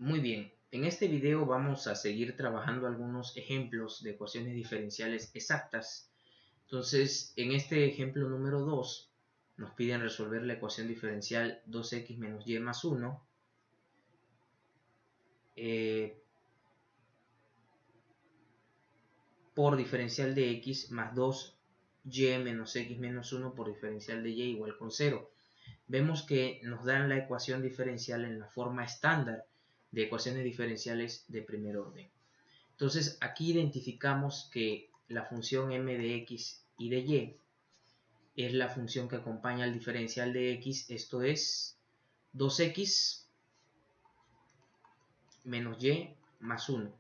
Muy bien, en este video vamos a seguir trabajando algunos ejemplos de ecuaciones diferenciales exactas. Entonces, en este ejemplo número 2, nos piden resolver la ecuación diferencial 2x menos y más 1 por diferencial de x más 2y menos x menos 1 por diferencial de y igual con 0. Vemos que nos dan la ecuación diferencial en la forma estándar de ecuaciones diferenciales de primer orden. Entonces aquí identificamos que la función m de x y de y es la función que acompaña al diferencial de x, esto es 2x menos y más 1.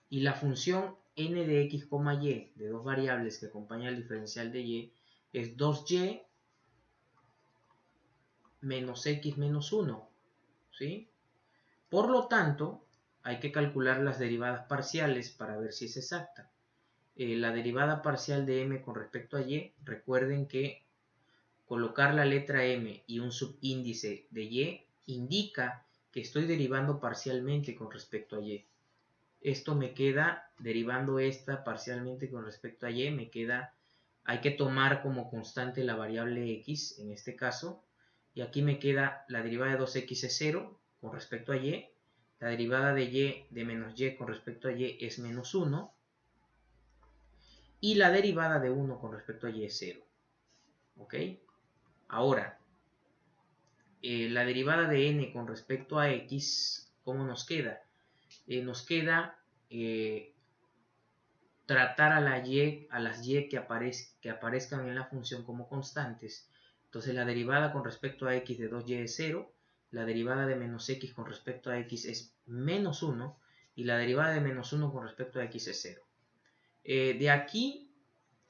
Y la función n de x, y de dos variables que acompaña al diferencial de y es 2y menos x menos 1. ¿Sí? Por lo tanto, hay que calcular las derivadas parciales para ver si es exacta. La derivada parcial de m con respecto a y, recuerden que colocar la letra m y un subíndice de y indica que estoy derivando parcialmente con respecto a y. Esto me queda, derivando esta parcialmente con respecto a y, me queda, hay que tomar como constante la variable x, en este caso, y aquí me queda la derivada de 2x es 0 con respecto a y, la derivada de y de menos y con respecto a y es menos 1, y la derivada de 1 con respecto a y es 0. ¿Ok? Ahora, la derivada de n con respecto a x, ¿cómo nos queda? Nos queda tratar a las y que aparezcan en la función como constantes. Entonces la derivada con respecto a x de 2y es 0, la derivada de menos x con respecto a x es menos 1 y la derivada de menos 1 con respecto a x es 0. De aquí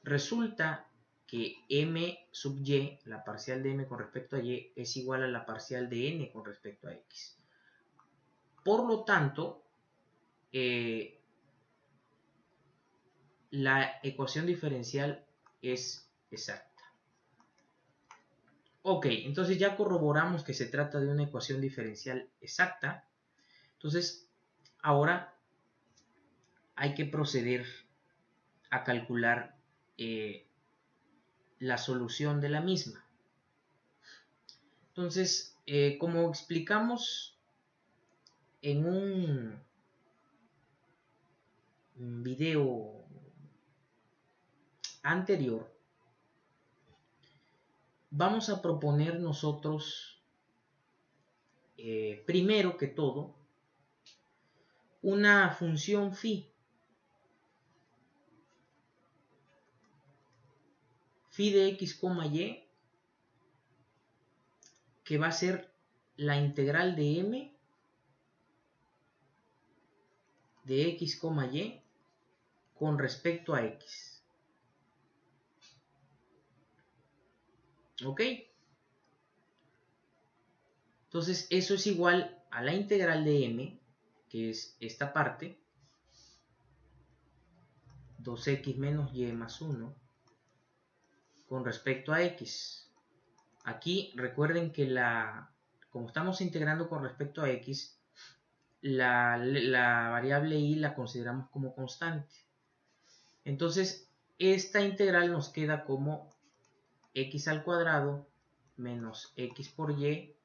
resulta que m sub y, la parcial de m con respecto a y, es igual a la parcial de n con respecto a x. Por lo tanto, la ecuación diferencial es exacta. Ok, entonces ya corroboramos que se trata de una ecuación diferencial exacta. Entonces, ahora hay que proceder a calcular la solución de la misma. Entonces, como explicamos en un video anterior, vamos a proponer nosotros, primero que todo, una función phi de x, y, que va a ser la integral de m de x, y con respecto a x. ¿Ok? Entonces eso es igual a la integral de m, que es esta parte, 2x menos y más 1, con respecto a x. Aquí recuerden que como estamos integrando con respecto a x, la variable y la consideramos como constante. Entonces, esta integral nos queda como x al cuadrado menos x por y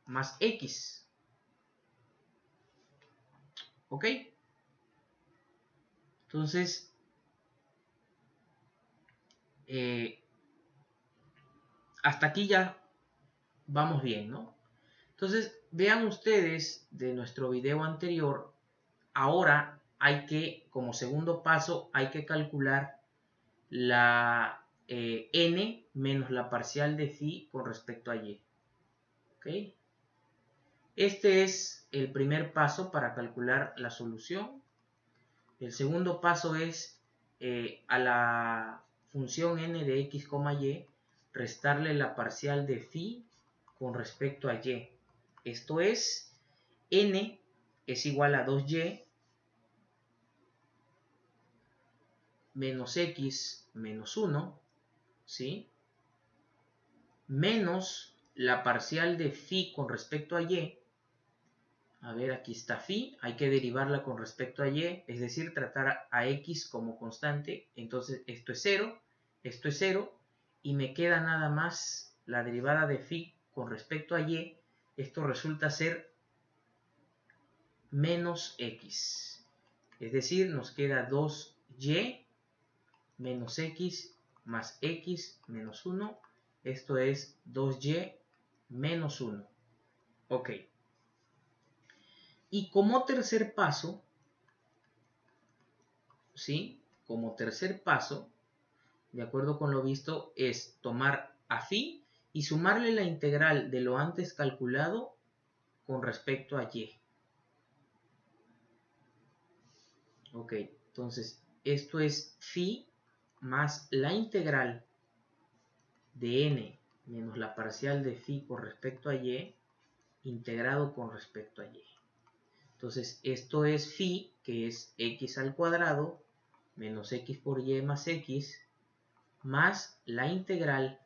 más x. ¿Ok? Entonces, hasta aquí ya vamos bien, ¿no? Entonces, vean ustedes de nuestro video anterior, ahora hay que, como segundo paso, hay que calcular la n menos la parcial de phi con respecto a y. ¿Ok? Este es el primer paso para calcular la solución. El segundo paso es a la función n de x, y restarle la parcial de phi con respecto a y. Esto es, n es igual a 2y menos x menos 1, ¿sí? Menos la parcial de phi con respecto a y, A ver, aquí está phi, hay que derivarla con respecto a y, es decir, tratar a x como constante. Entonces esto es 0, y me queda nada más la derivada de phi con respecto a y. Esto resulta ser menos x, es decir, nos queda 2y menos x más x menos 1. Esto es 2y menos 1. Ok. Y como tercer paso, ¿sí? Como tercer paso, de acuerdo con lo visto, es tomar a phi y sumarle la integral de lo antes calculado con respecto a y. Ok, entonces esto es phi más la integral de n menos la parcial de phi con respecto a y integrado con respecto a y. Entonces esto es phi, que es x al cuadrado menos x por y más x, más la integral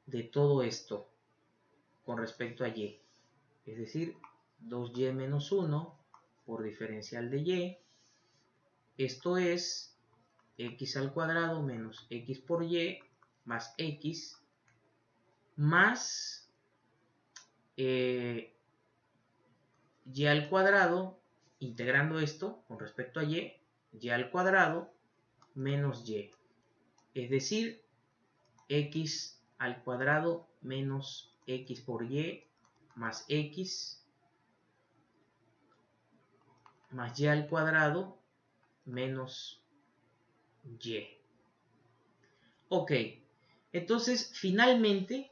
de todo esto con respecto a y, es decir, 2y menos 1 por diferencial de y. Esto es x al cuadrado menos x por y más x, más y al cuadrado, integrando esto con respecto a y al cuadrado menos y, es decir, x al cuadrado menos x por y más x más y al cuadrado menos y. Ok, entonces finalmente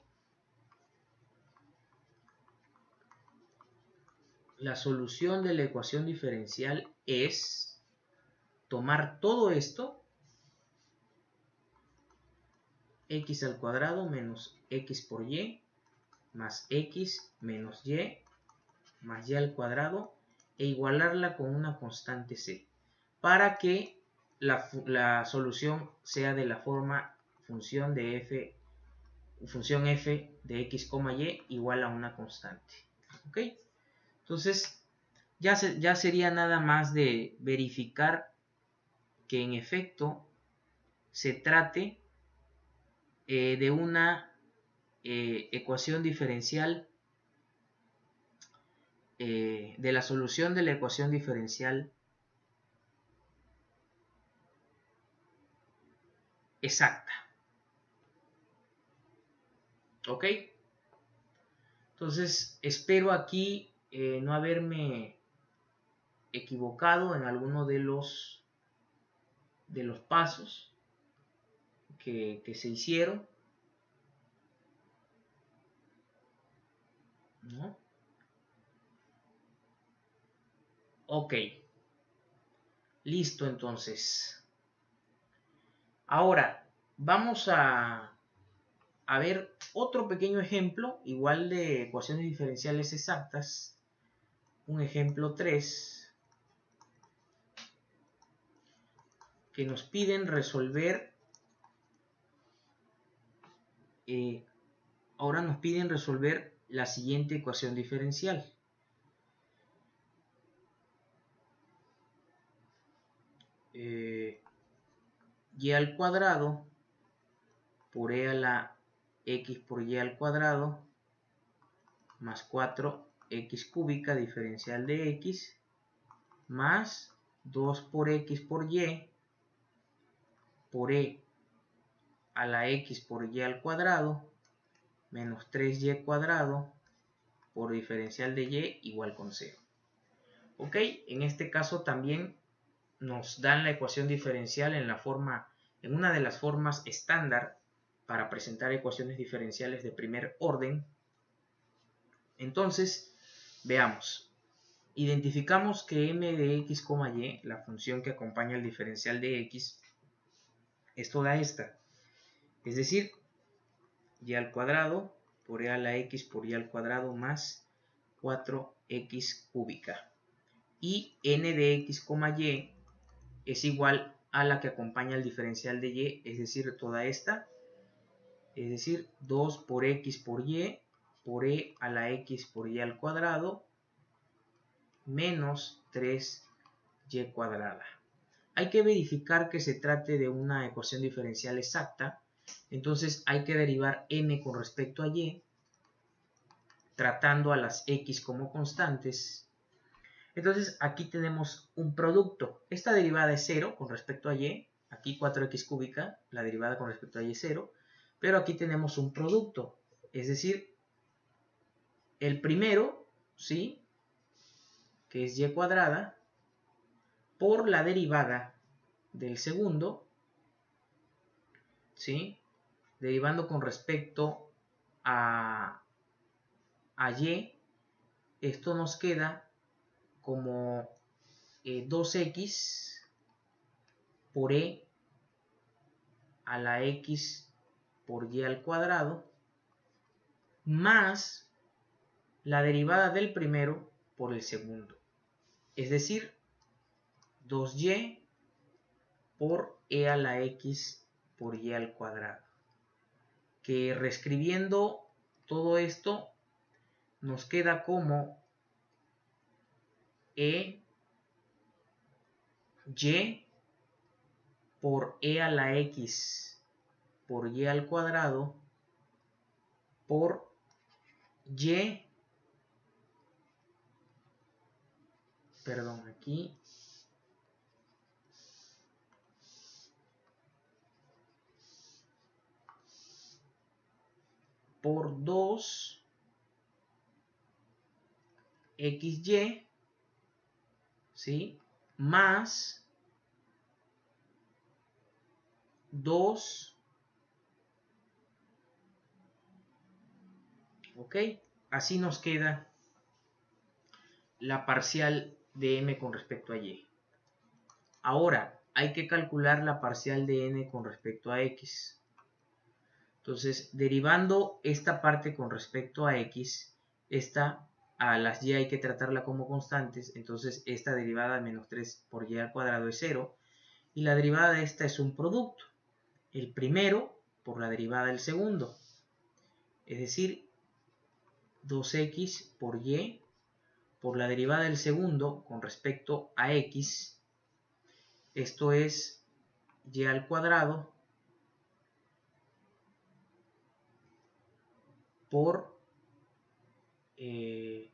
la solución de la ecuación diferencial es tomar todo esto, x al cuadrado menos x por y más x menos y más y al cuadrado, e igualarla con una constante c, para que la solución sea de la forma función f de x, y igual a una constante. ¿Ok? Entonces ya sería nada más de verificar que en efecto se trate de una ecuación diferencial, de la solución de la ecuación diferencial exacta. ¿Ok? Entonces espero aquí no haberme equivocado en alguno de los pasos que se hicieron, ¿no? Ok, listo. Entonces ahora vamos a ver otro pequeño ejemplo igual de ecuaciones diferenciales exactas, un ejemplo 3, que nos piden resolver. Ahora nos piden resolver la siguiente ecuación diferencial. Y al cuadrado por e a la x por y al cuadrado más 4x cúbica diferencial de x más 2 por x por y por e a la x por y al cuadrado menos 3y cuadrado por diferencial de y igual con 0. Ok, en este caso también nos dan la ecuación diferencial en una de las formas estándar para presentar ecuaciones diferenciales de primer orden. Entonces, veamos. Identificamos que m de x, y, la función que acompaña el diferencial de x, es toda esta. Es decir, y al cuadrado por e a la x por y al cuadrado más 4x cúbica. Y n de x, y es igual a la que acompaña el diferencial de y, es decir, toda esta. Es decir, 2 por x por y por e a la x por y al cuadrado menos 3y cuadrada. Hay que verificar que se trate de una ecuación diferencial exacta. Entonces hay que derivar m con respecto a y, tratando a las x como constantes. Entonces aquí tenemos un producto. Esta derivada es 0 con respecto a y. Aquí 4x cúbica, la derivada con respecto a y es 0. Pero aquí tenemos un producto. Es decir, el primero, ¿sí?, que es y cuadrada, por la derivada del segundo, ¿sí?, derivando con respecto a y, esto nos queda como 2x por e a la x por y al cuadrado más la derivada del primero por el segundo, es decir, 2y por e a la x por y al cuadrado, que reescribiendo todo esto nos queda como y por e a la x por y al cuadrado por y, perdón, aquí por 2xy, ¿sí?, más 2, ok, así nos queda la parcial de m con respecto a y. Ahora hay que calcular la parcial de n con respecto a x. Entonces, derivando esta parte con respecto a x, esta a las y hay que tratarla como constantes, entonces esta derivada de menos 3 por y al cuadrado es 0, y la derivada de esta es un producto, el primero por la derivada del segundo, es decir, 2x por y por la derivada del segundo con respecto a x, esto es y al cuadrado por e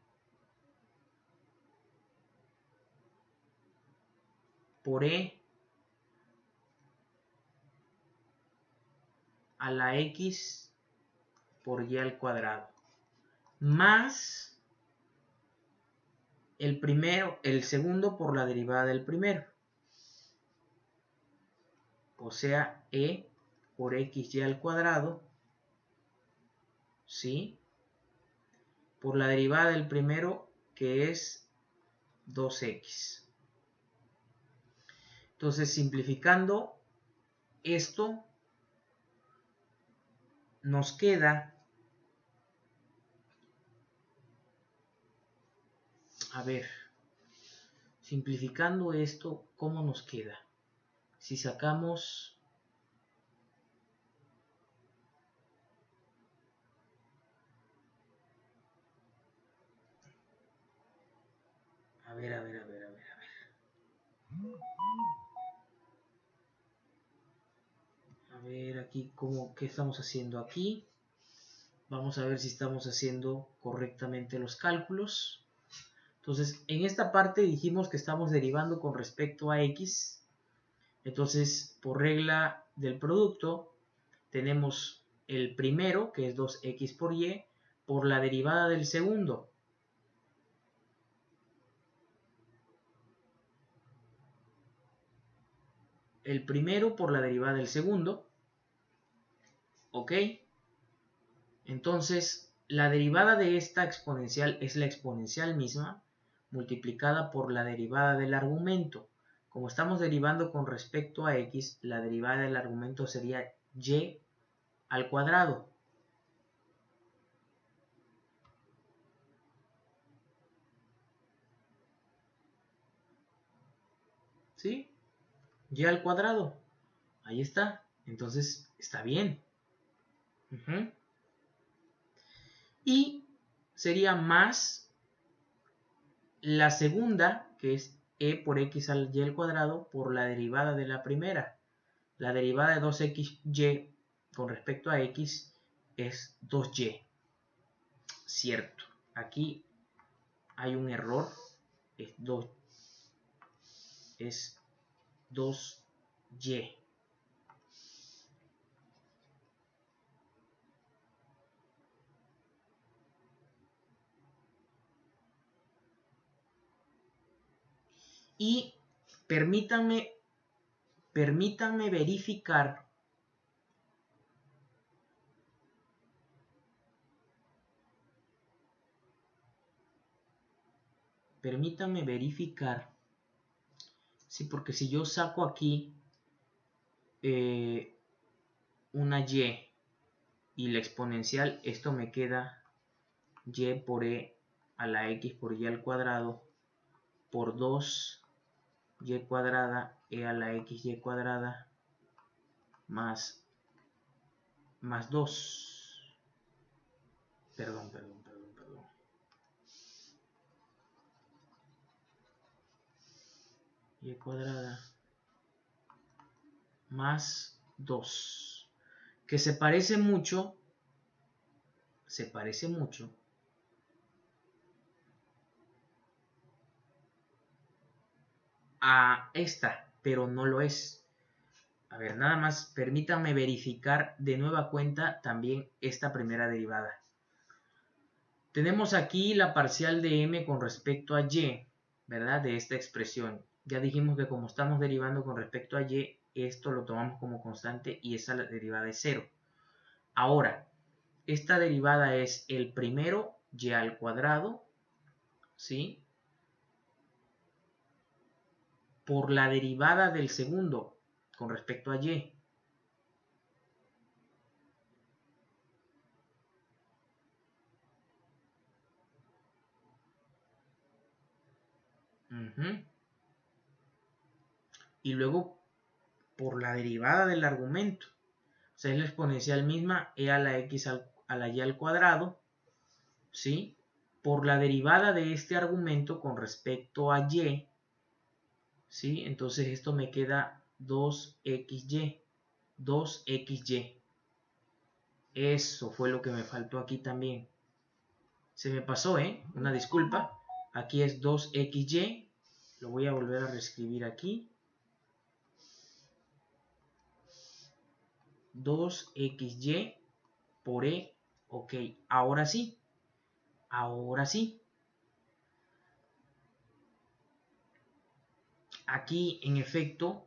a la x por y al cuadrado, más el segundo por la derivada del primero, o sea, e por xy al cuadrado, ¿sí?, por la derivada del primero, que es 2x. Entonces, simplificando esto, nos queda, a ver, simplificando esto, ¿cómo nos queda? Si sacamos, a ver, aquí, ¿qué estamos haciendo aquí? Vamos a ver si estamos haciendo correctamente los cálculos. Entonces, en esta parte dijimos que estamos derivando con respecto a x. Entonces, por regla del producto, tenemos el primero, que es 2x por y, por la derivada del segundo. El primero por la derivada del segundo. ¿Ok? Entonces, la derivada de esta exponencial es la exponencial misma multiplicada por la derivada del argumento. Como estamos derivando con respecto a x, la derivada del argumento sería y al cuadrado. ¿Sí? Y al cuadrado. Ahí está. Entonces, está bien. Y sería más la segunda, que es e por x al y al cuadrado, por la derivada de la primera. La derivada de 2xy con respecto a x es 2y. Cierto. Aquí hay un error. Es 2y. Y permítanme verificar sí, porque si yo saco aquí una y y la exponencial, esto me queda y por e a la x por y al cuadrado por 2y cuadrada e a la xy cuadrada más 2. Perdón. Y cuadrada más 2. Que se parece mucho a esta, pero no lo es. A ver, nada más permítanme verificar de nueva cuenta también esta primera derivada. Tenemos aquí la parcial de m con respecto a y, ¿verdad? De esta expresión. Ya dijimos que como estamos derivando con respecto a y, esto lo tomamos como constante y esa derivada es 0. Ahora, esta derivada es el primero y al cuadrado, ¿sí? Por la derivada del segundo con respecto a y. Y luego por la derivada del argumento. O sea, es la exponencial misma e a la x a la y al cuadrado, ¿sí? Por la derivada de este argumento con respecto a y, ¿sí? Entonces esto me queda 2xy. Eso fue lo que me faltó aquí también. Se me pasó, una disculpa. Aquí es 2xy. Lo voy a volver a reescribir aquí. 2xy por e. Ok, ahora sí. Aquí, en efecto,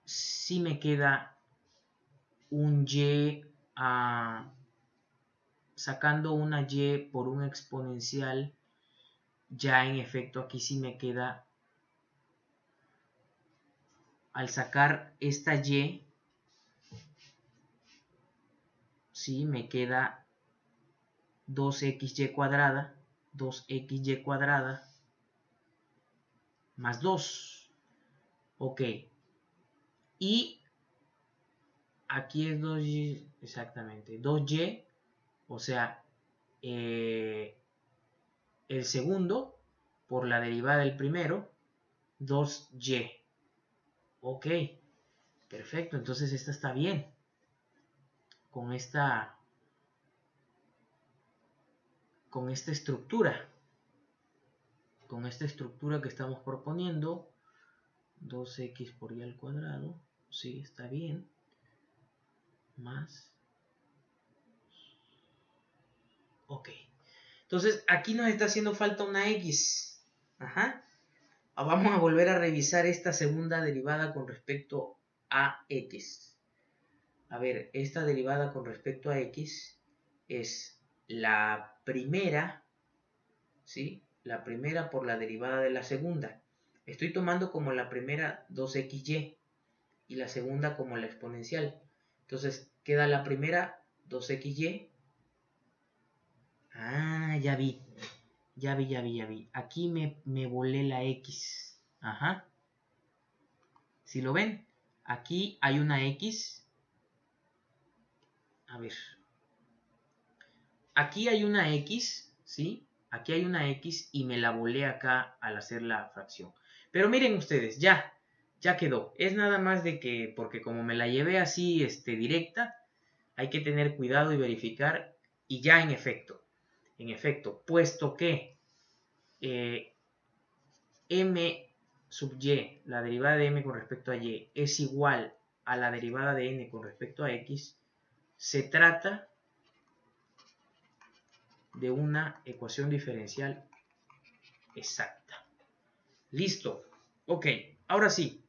sí me queda un y sacando una y por un exponencial. Ya en efecto aquí sí me queda, al sacar esta y, sí me queda 2xy cuadrada más 2. Ok. Y aquí es 2y, exactamente, 2y, o sea, el segundo por la derivada del primero, 2y. Ok, perfecto, entonces esta está bien. Con esta estructura. Con esta estructura que estamos proponiendo, 2x por y al cuadrado, sí, está bien, más, ok, entonces aquí nos está haciendo falta una x, vamos a volver a revisar esta segunda derivada con respecto a x. A ver, esta derivada con respecto a x es la primera, ¿sí? La primera por la derivada de la segunda. Estoy tomando como la primera 2xy y la segunda como la exponencial. Entonces queda la primera 2xy. Ya vi. Aquí me volé la x. Si lo ven, aquí hay una x. A ver. Aquí hay una x, ¿sí? aquí hay una x y me la volé acá al hacer la fracción. Pero miren ustedes, ya quedó. Es nada más de que, porque como me la llevé así directa, hay que tener cuidado y verificar. Y ya en efecto, puesto que m sub y, la derivada de m con respecto a y, es igual a la derivada de n con respecto a x, se trata de una ecuación diferencial exacta. Listo. Ok, ahora sí.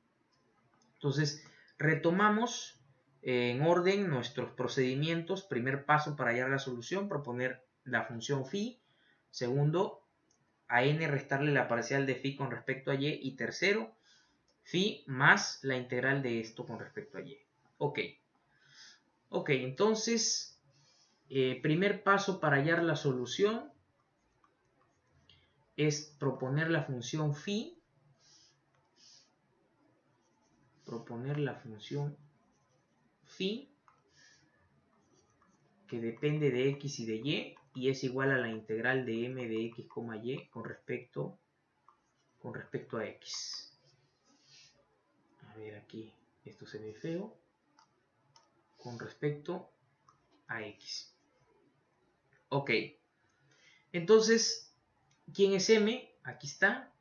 Entonces, retomamos en orden nuestros procedimientos. Primer paso para hallar la solución, proponer la función phi. Segundo, a n restarle la parcial de phi con respecto a y. Y tercero, phi más la integral de esto con respecto a y. Ok, entonces, primer paso para hallar la solución es proponer la función phi. Que depende de x y de y es igual a la integral de m de x, y con respecto a x. A ver, aquí esto se ve feo. Con respecto a x. Ok. Entonces, ¿quién es m? Aquí está.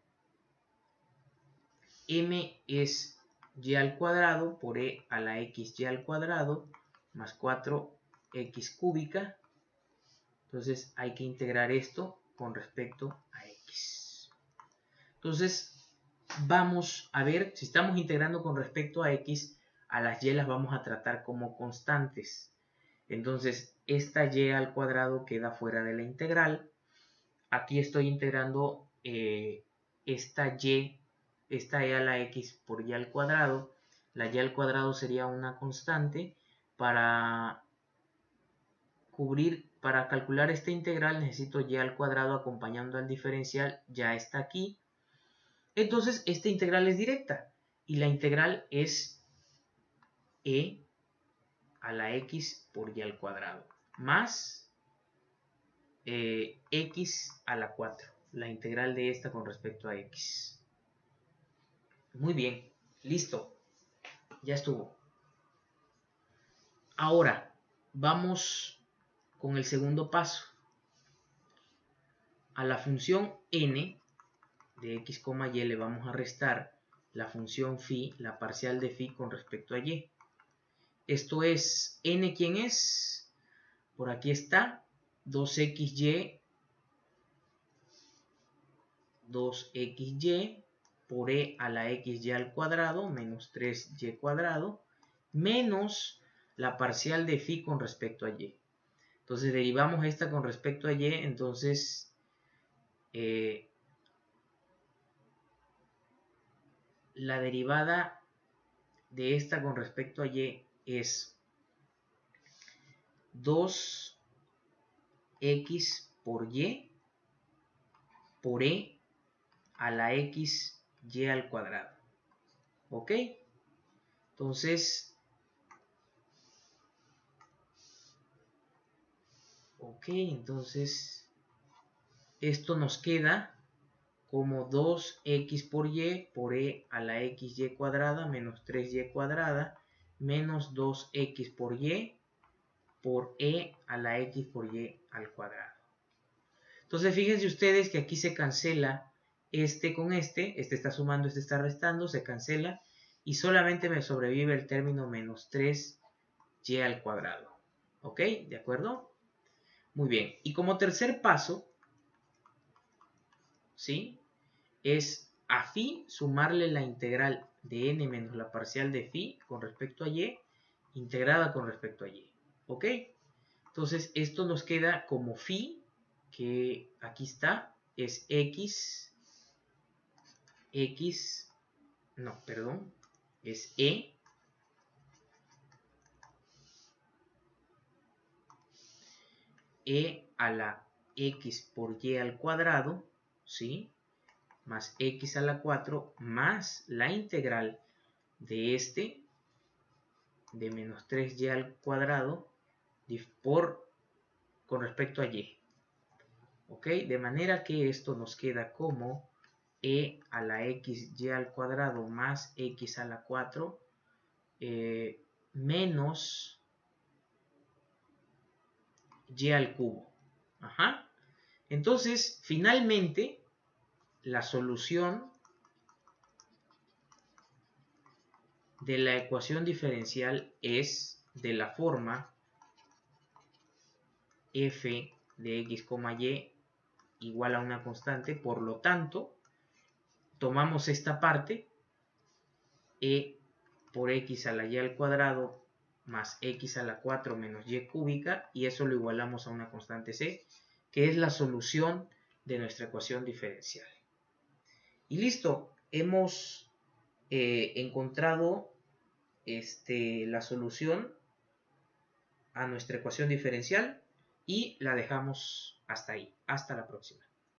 M es y al cuadrado por e a la x y al cuadrado más 4x cúbica. Entonces hay que integrar esto con respecto a x. Entonces vamos a ver, si estamos integrando con respecto a x, a las y las vamos a tratar como constantes. Entonces esta y al cuadrado queda fuera de la integral. Aquí estoy integrando esta e a la x por y al cuadrado. La y al cuadrado sería una constante. Para calcular esta integral necesito y al cuadrado acompañando al diferencial, ya está aquí. Entonces esta integral es directa y la integral es e a la x por y al cuadrado más x a la 4, la integral de esta con respecto a x. Muy bien, listo, ya estuvo. Ahora vamos con el segundo paso. A la función n de x, y le vamos a restar la función phi, la parcial de phi con respecto a y. Esto es, n, ¿quién es? Por aquí está, 2xy por e a la xy al cuadrado menos 3y cuadrado menos la parcial de phi con respecto a y. Entonces derivamos esta con respecto a y, entonces la derivada de esta con respecto a y es 2x por y por e a la x y al cuadrado. ¿Ok? Entonces, esto nos queda como 2x por e a la xy cuadrada menos 3y cuadrada menos 2x por e a la x por y al cuadrado. Entonces fíjense ustedes que aquí se cancela este con este está sumando, este está restando, se cancela y solamente me sobrevive el término menos 3y al cuadrado. ¿Ok? ¿De acuerdo? Muy bien. Y como tercer paso, ¿sí? Es a phi sumarle la integral de n menos la parcial de phi con respecto a y, integrada con respecto a y. ¿Ok? Entonces esto nos queda como phi, que aquí está, es es e a la x por y al cuadrado, ¿sí? Más x a la 4 más la integral de este de menos 3y al cuadrado con respecto a y. ¿ok? De manera que esto nos queda como e a la x y al cuadrado más x a la 4 menos y al cubo. Ajá. Entonces, finalmente, la solución de la ecuación diferencial es de la forma f de x, y igual a una constante. Por lo tanto, tomamos esta parte, e por x a la y al cuadrado más x a la 4 menos y cúbica, y eso lo igualamos a una constante c, que es la solución de nuestra ecuación diferencial. Y listo, hemos encontrado la solución a nuestra ecuación diferencial y la dejamos hasta ahí. Hasta la próxima.